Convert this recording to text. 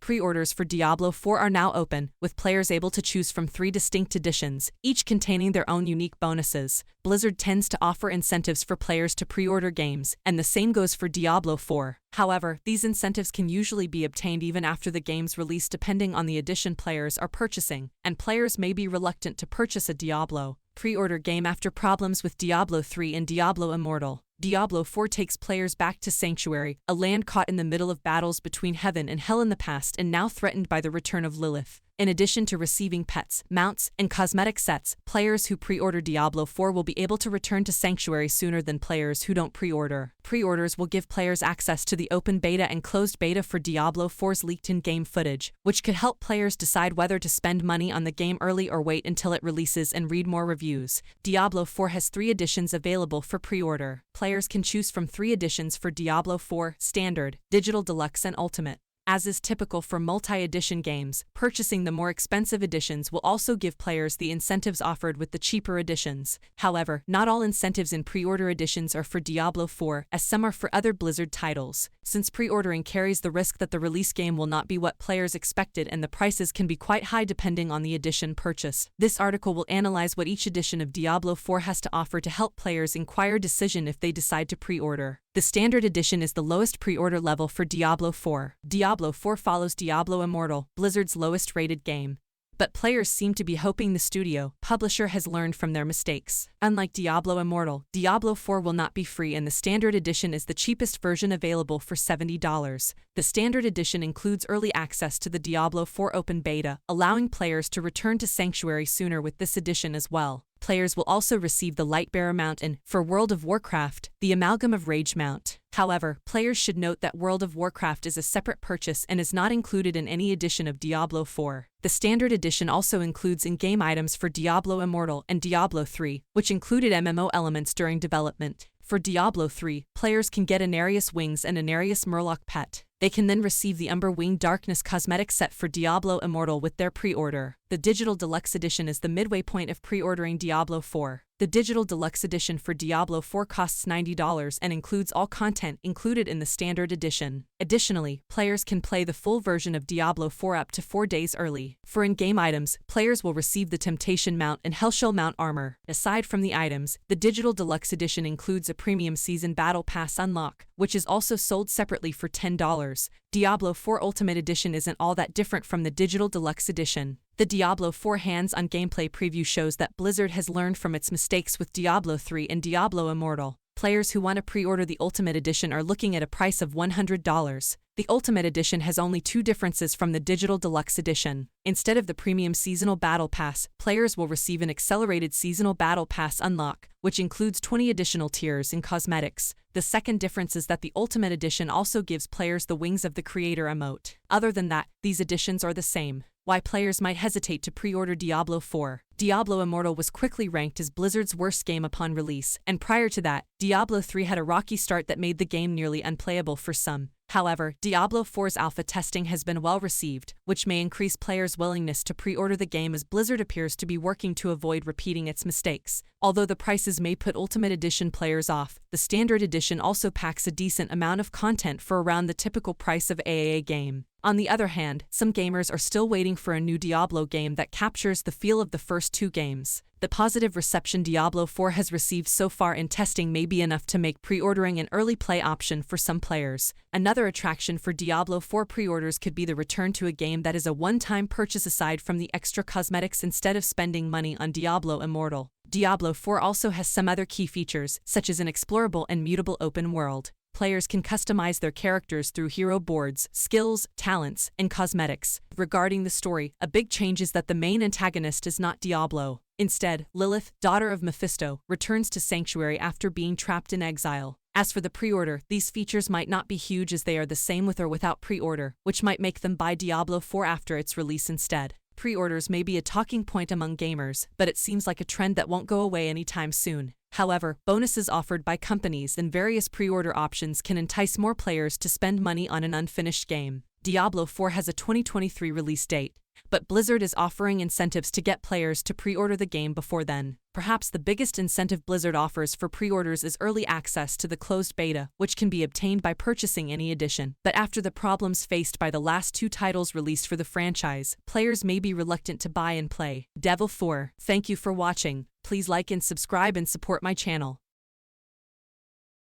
Pre-orders for Diablo 4 are now open, with players able to choose from 3 distinct editions, each containing their own unique bonuses. Blizzard tends to offer incentives for players to pre-order games, and the same goes for Diablo 4. However, these incentives can usually be obtained even after the game's release depending on the edition players are purchasing, and players may be reluctant to purchase a Diablo pre-order game after problems with Diablo 3 and Diablo Immortal. Diablo 4 takes players back to Sanctuary, a land caught in the middle of battles between heaven and hell in the past and now threatened by the return of Lilith. In addition to receiving pets, mounts, and cosmetic sets, players who pre-order Diablo 4 will be able to return to Sanctuary sooner than players who don't pre-order. Pre-orders will give players access to the open beta and closed beta for Diablo 4's leaked in-game footage, which could help players decide whether to spend money on the game early or wait until it releases and read more reviews. Diablo 4 has 3 editions available for pre-order. Players can choose from 3 editions for Diablo 4, Standard, Digital Deluxe and Ultimate. As is typical for multi-edition games, purchasing the more expensive editions will also give players the incentives offered with the cheaper editions. However, not all incentives in pre-order editions are for Diablo 4, as some are for other Blizzard titles. Since pre-ordering carries the risk that the release game will not be what players expected and the prices can be quite high depending on the edition purchased. This article will analyze what each edition of Diablo 4 has to offer to help players inquire decision if they decide to pre-order. The Standard Edition is the lowest pre-order level for Diablo 4. Diablo 4 follows Diablo Immortal, Blizzard's lowest-rated game. But players seem to be hoping the publisher has learned from their mistakes. Unlike Diablo Immortal, Diablo 4 will not be free and the Standard Edition is the cheapest version available for $70. The Standard Edition includes early access to the Diablo 4 open beta, allowing players to return to Sanctuary sooner with this edition as well. Players will also receive the Lightbearer mount and, for World of Warcraft, the Amalgam of Rage mount. However, players should note that World of Warcraft is a separate purchase and is not included in any edition of Diablo 4. The Standard Edition also includes in-game items for Diablo Immortal and Diablo 3, which included MMO elements during development. For Diablo 3, players can get a Nereus Wings and a Nereus Murloc pet. They can then receive the Umber Wing Darkness cosmetic set for Diablo Immortal with their pre-order. The Digital Deluxe Edition is the midway point of pre-ordering Diablo 4. The Digital Deluxe Edition for Diablo 4 costs $90 and includes all content included in the Standard Edition. Additionally, players can play the full version of Diablo 4 up to 4 days early. For in-game items, players will receive the Temptation Mount and Hellshell Mount armor. Aside from the items, the Digital Deluxe Edition includes a Premium Season Battle Pass unlock, which is also sold separately for $10. Diablo 4 Ultimate Edition isn't all that different from the Digital Deluxe Edition. The Diablo 4 hands-on gameplay preview shows that Blizzard has learned from its mistakes with Diablo 3 and Diablo Immortal. Players who want to pre-order the Ultimate Edition are looking at a price of $100. The Ultimate Edition has only 2 differences from the Digital Deluxe Edition. Instead of the Premium Seasonal Battle Pass, players will receive an Accelerated Seasonal Battle Pass unlock, which includes 20 additional tiers and cosmetics. The second difference is that the Ultimate Edition also gives players the Wings of the Creator emote. Other than that, these editions are the same. Why players might hesitate to pre-order Diablo 4. Diablo Immortal was quickly ranked as Blizzard's worst game upon release, and prior to that, Diablo 3 had a rocky start that made the game nearly unplayable for some. However, Diablo 4's alpha testing has been well received, which may increase players' willingness to pre-order the game as Blizzard appears to be working to avoid repeating its mistakes. Although the prices may put Ultimate Edition players off, the Standard Edition also packs a decent amount of content for around the typical price of AAA game. On the other hand, some gamers are still waiting for a new Diablo game that captures the feel of the first 2 games. The positive reception Diablo 4 has received so far in testing may be enough to make pre-ordering an early play option for some players. Another attraction for Diablo 4 pre-orders could be the return to a game that is a one-time purchase aside from the extra cosmetics instead of spending money on Diablo Immortal. Diablo 4 also has some other key features, such as an explorable and mutable open world. Players can customize their characters through hero boards, skills, talents, and cosmetics. Regarding the story, a big change is that the main antagonist is not Diablo. Instead, Lilith, daughter of Mephisto, returns to Sanctuary after being trapped in exile. As for the pre-order, these features might not be huge as they are the same with or without pre-order, which might make them buy Diablo 4 after its release instead. Pre-orders may be a talking point among gamers, but it seems like a trend that won't go away anytime soon. However, bonuses offered by companies and various pre-order options can entice more players to spend money on an unfinished game. Diablo 4 has a 2023 release date. But Blizzard is offering incentives to get players to pre-order the game before then. Perhaps the biggest incentive Blizzard offers for pre-orders is early access to the closed beta, which can be obtained by purchasing any edition. But after the problems faced by the last 2 titles released for the franchise, players may be reluctant to buy and play. Devil 4. Thank you for watching. Please like and subscribe and support my channel.